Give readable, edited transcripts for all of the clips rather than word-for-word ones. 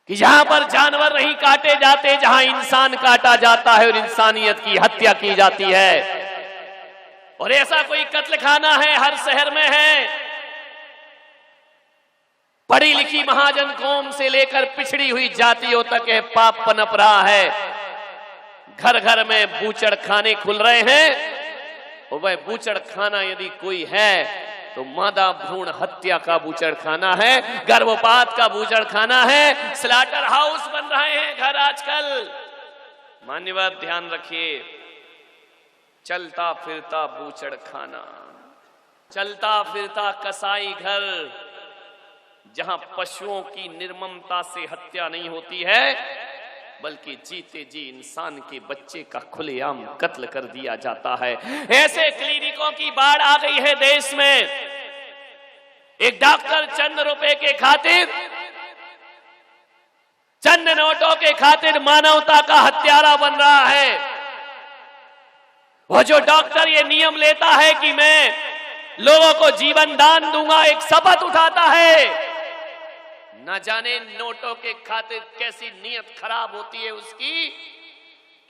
कि जहां पर जानवर नहीं काटे जाते, जहां इंसान काटा जाता है और इंसानियत की हत्या की जाती है। और ऐसा कोई कत्ल खाना है, हर शहर में है। पढ़ी लिखी महाजन कौम से लेकर पिछड़ी हुई जातियों तक है पाप पनप रहा है। घर घर में बूचड़ खाने खुल रहे हैं, और वह बूचड़ खाना यदि कोई है तो मादा भ्रूण हत्या का बूचड़ खाना है, गर्भपात का बूचड़ खाना है, स्लॉटर हाउस बन रहे हैं घर आजकल। मान्यवर ध्यान रखिए, चलता फिरता बूचड़ खाना, चलता फिरता कसाई घर, जहां पशुओं की निर्ममता से हत्या नहीं होती है, बल्कि जीते जी इंसान के बच्चे का खुलेआम कत्ल कर दिया जाता है। ऐसे क्लिनिकों की बाढ़ आ गई है देश में। एक डॉक्टर चंद रुपए के खातिर, चंद नोटों के खातिर मानवता का हत्यारा बन रहा है। वो जो डॉक्टर ये नियम लेता है कि मैं लोगों को जीवन दान दूंगा, एक शपथ उठाता है, न जाने नोटों के खातिर कैसी नीयत खराब होती है उसकी,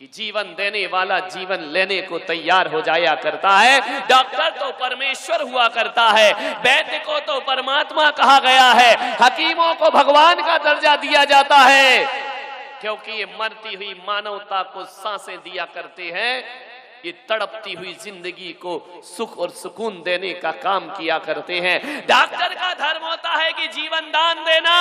कि जीवन देने वाला जीवन लेने को तैयार हो जाया करता है। डॉक्टर तो परमेश्वर हुआ करता है, वैद्य को तो परमात्मा कहा गया है, हकीमों को भगवान का दर्जा दिया जाता है, क्योंकि ये मरती हुई मानवता को सांसें दिया करते हैं। ये तड़पती हुई जिंदगी को सुख और सुकून देने का काम किया करते हैं। डॉक्टर का धर्म होता है कि जीवन दान देना,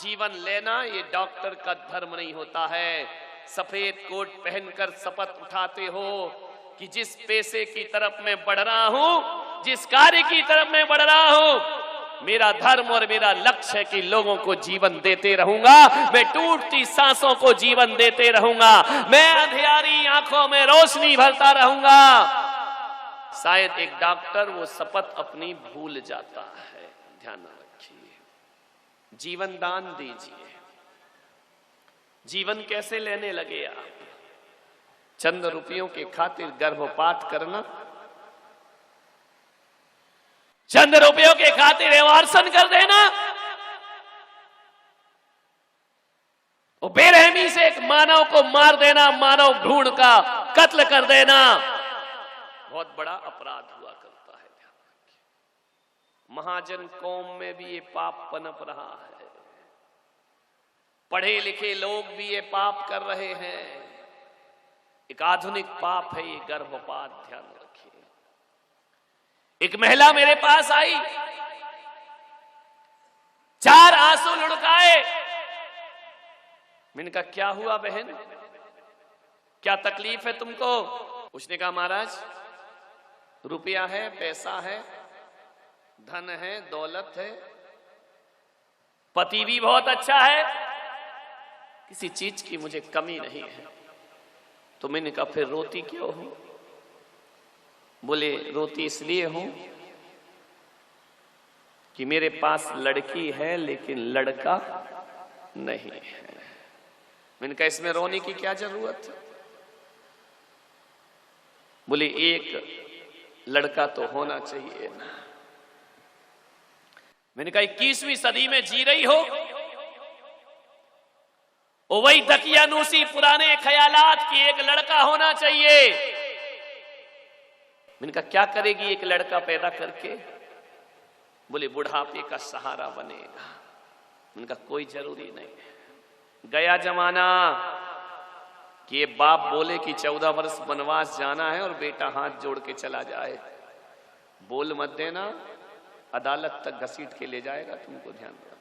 जीवन लेना ये डॉक्टर का धर्म नहीं होता है। सफेद कोट पहनकर शपथ उठाते हो कि जिस पेशे की तरफ मैं बढ़ रहा हूं, जिस कार्य की तरफ मैं बढ़ रहा हूं, मेरा धर्म और मेरा लक्ष्य है कि लोगों को जीवन देते रहूंगा, मैं टूटती सांसों को जीवन देते रहूंगा, मैं अंधियारी आंखों में रोशनी भरता रहूंगा। शायद एक डॉक्टर वो शपथ अपनी भूल जाता है। ध्यान रखिए, जीवन दान दीजिए। जीवन कैसे लेने लगे आप? चंद रुपयों के खातिर गर्भपात करना, चंद रुपयों के खातिर एवार्सन कर देना, और बेरहमी से एक मानव को मार देना, मानव भ्रूण का कत्ल कर देना, बहुत बड़ा अपराध हुआ करता है। महाजन कौम में भी ये पाप पनप रहा है, पढ़े लिखे लोग भी ये पाप कर रहे हैं। एक आधुनिक पाप है ये गर्भपात। ध्यान रखिए, एक महिला मेरे पास आई, 4 आंसू लुढ़काए। मैंने कहा क्या हुआ बहन, क्या तकलीफ है तुमको? उसने कहा महाराज, रुपया है, पैसा है, धन है, दौलत है, पति भी बहुत अच्छा है, किसी चीज की मुझे कमी नहीं है। तो मैंने कहा फिर रोती क्यों हो? बोले रोती इसलिए हूं कि मेरे पास लड़की है लेकिन लड़का नहीं है। मैंने कहा इसमें रोने की क्या जरूरत है? बोले एक लड़का तो होना चाहिए ना। मैंने कहा 21वीं सदी में जी रही हो, और वही दकियानूसी पुराने ख्यालात की एक लड़का होना चाहिए। मैंने कहा क्या करेगी एक लड़का पैदा करके? बोले बुढ़ापे का सहारा बनेगा। मैंने कहा कोई जरूरी नहीं। गया जमाना कि ये बाप बोले कि 14 वर्ष वनवास जाना है और बेटा हाथ जोड़ के चला जाए, बोल मत देना, अदालत तक घसीट के ले जाएगा तुमको, ध्यान रखना।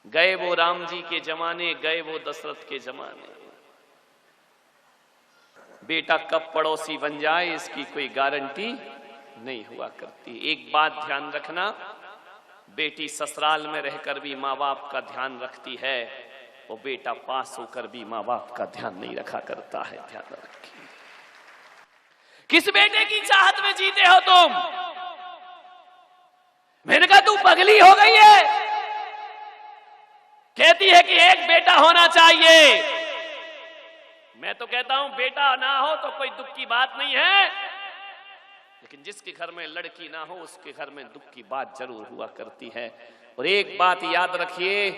गए वो राम जी के जमाने, गए वो दशरथ के जमाने। बेटा कब पड़ोसी बन जाए इसकी कोई गारंटी नहीं हुआ करती। एक बात ध्यान रखना, बेटी ससुराल में रहकर भी माँ बाप का ध्यान रखती है, और बेटा पास होकर भी माँ बाप का ध्यान नहीं रखा करता है। ध्यान रखिए, किस बेटे की चाहत में जीते हो तुम? मैंने कहा तू पगली हो गई है, कहती है कि एक बेटा होना चाहिए। मैं तो कहता हूं बेटा ना हो तो कोई दुख की बात नहीं है, लेकिन जिसके घर में लड़की ना हो उसके घर में दुख की बात जरूर हुआ करती है। और एक बात याद रखिए,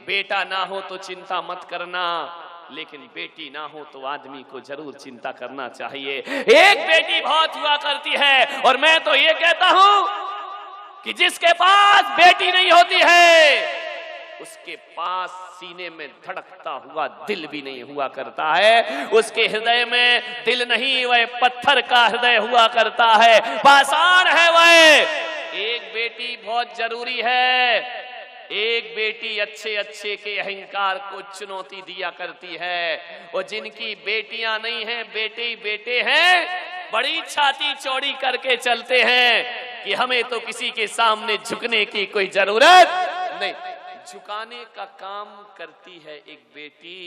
बेटा ना हो तो चिंता मत करना, लेकिन बेटी ना हो तो आदमी को जरूर चिंता करना चाहिए। एक बेटी बहुत हुआ करती है, और मैं तो ये कहता हूं कि जिसके पास बेटी नहीं होती है उसके पास सीने में धड़कता हुआ दिल भी नहीं हुआ करता है। उसके हृदय में दिल नहीं, वह पत्थर का हृदय हुआ करता है, पाषाण है वह। एक बेटी बहुत जरूरी है। एक बेटी अच्छे अच्छे के अहंकार को चुनौती दिया करती है। और जिनकी बेटियां नहीं हैं, बेटे ही बेटे हैं, बड़ी छाती चौड़ी करके चलते हैं कि हमें तो किसी के सामने झुकने की कोई जरूरत नहीं। झुकाने का काम करती है एक बेटी,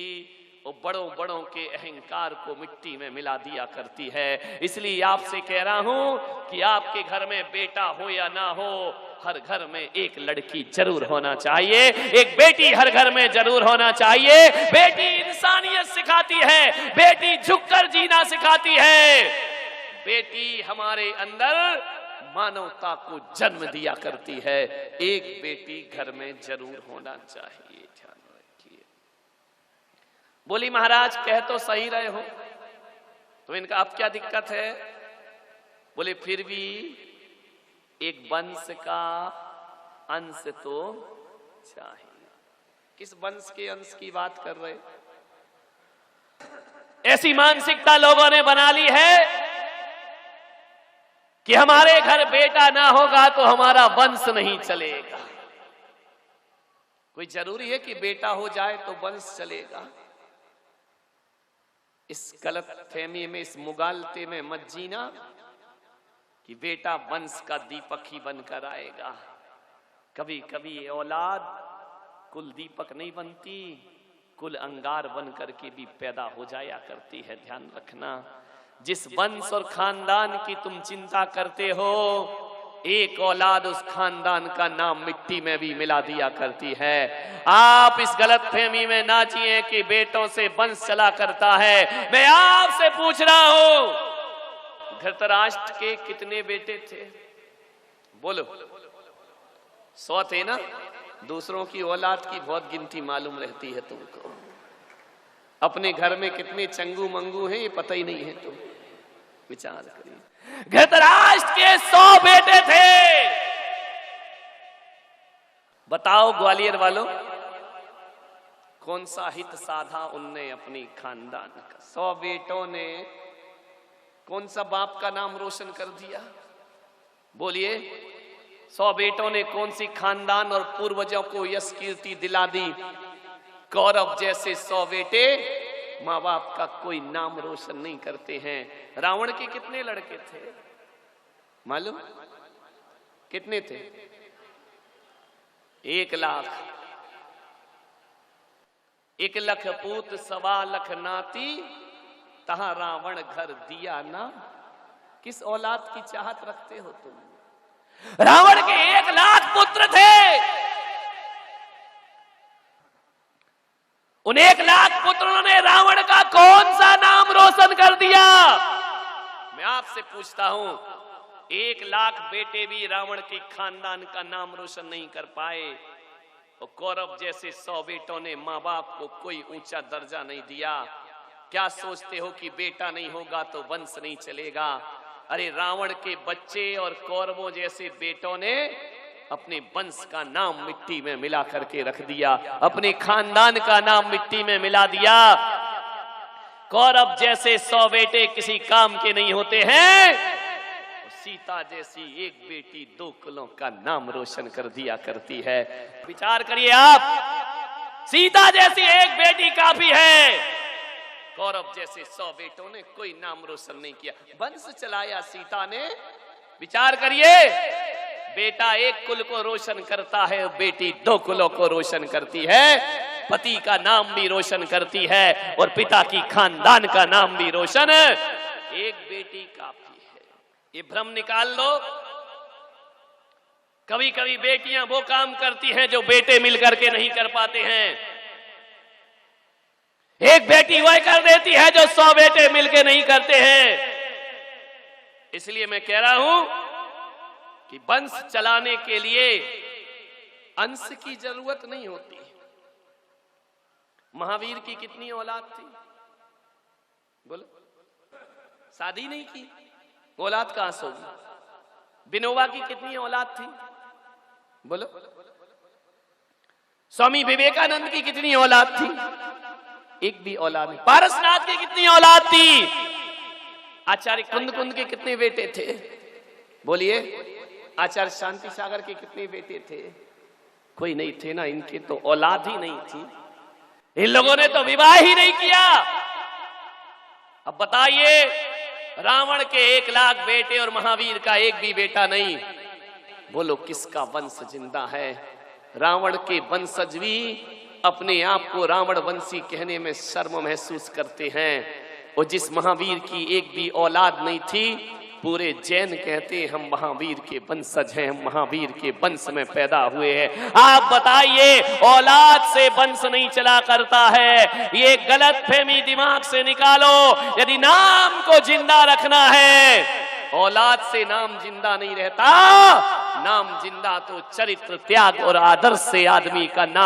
और बड़ों बड़ों के अहंकार को मिट्टी में मिला दिया करती है। इसलिए आपसे कह रहा हूं कि आपके घर में बेटा हो या ना हो, हर घर में एक लड़की जरूर होना चाहिए, एक बेटी हर घर में जरूर होना चाहिए। बेटी इंसानियत सिखाती है, बेटी झुककर जीना सिखाती है, बेटी हमारे अंदर मानवता को जन्म दिया करती है। एक बेटी घर में जरूर होना चाहिए, ध्यान रखिए। बोली महाराज कह तो सही रहे हो, तो इनका अब क्या दिक्कत है? बोले फिर भी एक वंश का अंश तो चाहिए। किस वंश के अंश की बात कर रहे? ऐसी मानसिकता लोगों ने बना ली है कि हमारे घर बेटा ना होगा तो हमारा वंश नहीं चलेगा। कोई जरूरी है कि बेटा हो जाए तो वंश चलेगा? इस गलत फहमी में, इस मुगालते में मत जीना कि बेटा वंश का दीपक ही बनकर आएगा। कभी कभी औलाद कुल दीपक नहीं बनती, कुल अंगार बनकर के भी पैदा हो जाया करती है। ध्यान रखना, जिस वंश और खानदान की तुम चिंता करते हो, एक औलाद उस खानदान का नाम मिट्टी में भी मिला दिया करती है। आप इस गलतफहमी में ना जिए कि बेटों से वंश चला करता है। मैं आपसे पूछ रहा हूं, धृतराष्ट्र के कितने बेटे थे? बोलो। 100 थे ना? दूसरों की औलाद की बहुत गिनती मालूम रहती है तुमको। अपने घर में कितने चंगू मंगू हैं ये पता ही नहीं है। तुम विचार करिए। धृतराष्ट्र के 100 बेटे थे। बताओ ग्वालियर वालों, कौन सा हित साधा उनने अपनी खानदान का? 100 बेटों ने कौन सा बाप का नाम रोशन कर दिया? बोलिए। 100 बेटों ने कौन सी खानदान और पूर्वजों को यश कीर्ति दिला दी? कौरव जैसे 100 बेटे माँ बाप का कोई नाम रोशन नहीं करते हैं। रावण के कितने लड़के थे मालूम? कितने थे? 1 लाख। 1 लाख पूत 1.25 लाख नाती, तहां रावण घर दिया ना। किस औलाद की चाहत रखते हो तुम? रावण के 1 लाख पुत्र थे। उन 1 लाख पुत्रों ने रावण का कौन सा नाम रोशन कर दिया? मैं आपसे पूछता हूं, 1 लाख बेटे भी रावण के खानदान का नाम रोशन नहीं कर पाए, और कौरव जैसे 100 बेटों ने माँ बाप को कोई ऊंचा दर्जा नहीं दिया। क्या सोचते हो कि बेटा नहीं होगा तो वंश नहीं चलेगा? अरे रावण के बच्चे और कौरवों जैसे बेटों ने अपने वंश का नाम मिट्टी में मिला करके रख दिया, अपने खानदान का नाम मिट्टी में मिला दिया। कौरव जैसे 100 बेटे किसी काम के नहीं होते हैं। सीता जैसी एक बेटी 2 कुलों का नाम रोशन कर दिया करती है। विचार करिए आप, सीता जैसी एक बेटी काफी है। कौरव जैसे 100 बेटों ने कोई नाम रोशन नहीं किया, वंश चलाया सीता ने। विचार करिए, बेटा 1 कुल को रोशन करता है, बेटी 2 कुलों को रोशन करती है। पति का नाम भी रोशन करती है और पिता की खानदान का नाम भी रोशन। एक बेटी काफी है, ये भ्रम निकाल लो। कभी कभी बेटियां वो काम करती हैं जो बेटे मिलकर के नहीं कर पाते हैं। एक बेटी वह कर देती है जो 100 बेटे मिलके नहीं करते हैं। इसलिए मैं कह रहा हूं कि वंश चलाने के लिए अंश की जरूरत नहीं होती। महावीर की कितनी औलाद थी? बोलो। शादी नहीं की, औलाद कहां से होगी? विनोबा की कितनी औलाद थी? बोलो। स्वामी विवेकानंद की कितनी औलाद थी? एक भी औलाद नहीं। पारसनाथ की कितनी औलाद थी? आचार्य कुंद के कितने बेटे थे? बोलिए। आचार्य शांति सागर के कितने बेटे थे? कोई नहीं थे ना, इनके तो औलाद ही नहीं थी। इन लोगों ने तो विवाह ही नहीं किया। अब बताइए, रावण के 1 लाख बेटे और महावीर का एक भी बेटा नहीं। बोलो किसका वंश जिंदा है? रावण के वंशज भी अपने आप को रावण वंशी कहने में शर्म महसूस करते हैं। और जिस महावीर की एक भी औलाद नहीं थी, पूरे जैन कहते हैं हम महावीर के वंशज हैं, हम महावीर के वंश में पैदा हुए हैं। आप बताइए, औलाद से वंश नहीं चला करता है। ये गलतफहमी दिमाग से निकालो। यदि नाम को जिंदा रखना है, औलाद से नाम जिंदा नहीं रहता। नाम जिंदा तो चरित्र, त्याग और आदर्श से आदमी का नाम